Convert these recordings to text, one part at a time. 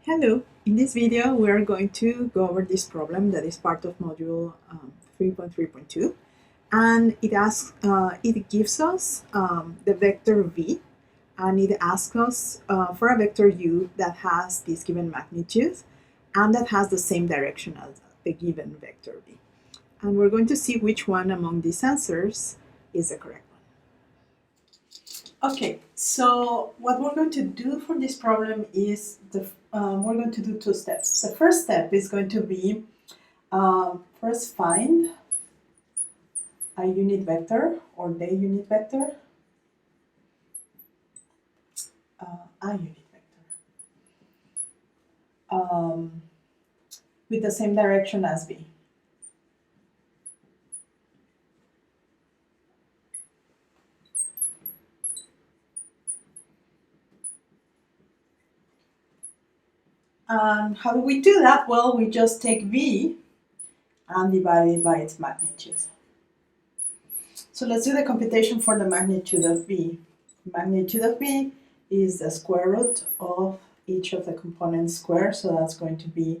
Hello, in this video we are going to go over this problem that is part of module 3.3.2, and it gives us the vector v, and it asks us for a vector u that has this given magnitude and that has the same direction as the given vector v. And we're going to see which one among these answers is the correct one. Okay, so what we're going to do for this problem is we're going to do two steps. The first step is going to be first find a unit vector or the unit vector, a unit vector with the same direction as v. And how do we do that? Well, we just take v and divide it by its magnitude. So let's do the computation for the magnitude of v. The magnitude of v is the square root of each of the components squared, so that's going to be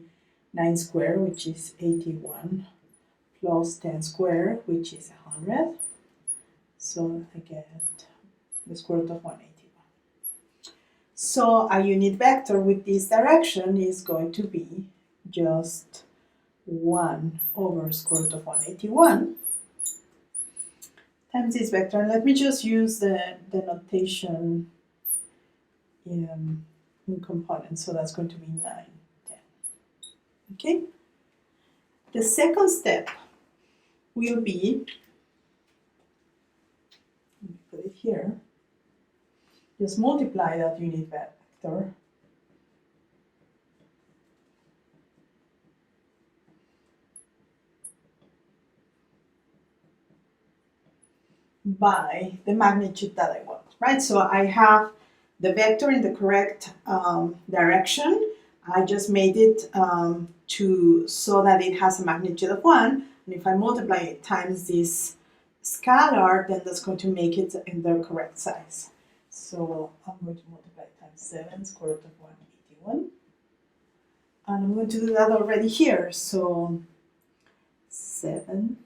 9 squared, which is 81, plus 10 squared, which is 100. So I get the square root of 181. So a unit vector with this direction is going to be just 1 over square root of 181 times this vector. And let me just use the notation in components. So that's going to be 9, 10. Okay? The second step will be, let me put it here, just multiply that unit vector by the magnitude that I want, right? So I have the vector in the correct direction. I just made it so that it has a magnitude of 1. And if I multiply it times this scalar, then that's going to make it in the correct size. So I'm going to multiply times 7, square root of 181. And I'm going to do that already here. So 7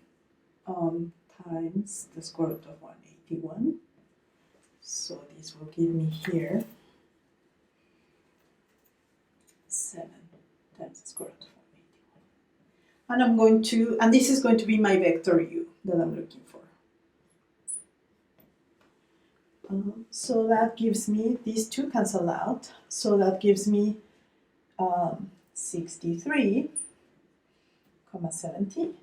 times the square root of 181. So this will give me here 7 times the square root of 181. And I'm going to, and this is going to be my vector u that I'm looking for. So that gives me, these two cancel out, so that gives me 63, 70.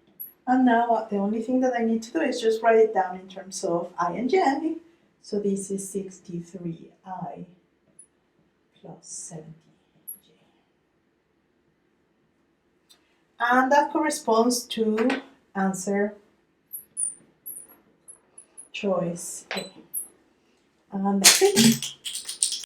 And now the only thing that I need to do is just write it down in terms of I and j. So this is 63i plus 70j. And that corresponds to answer choice A. And that's it.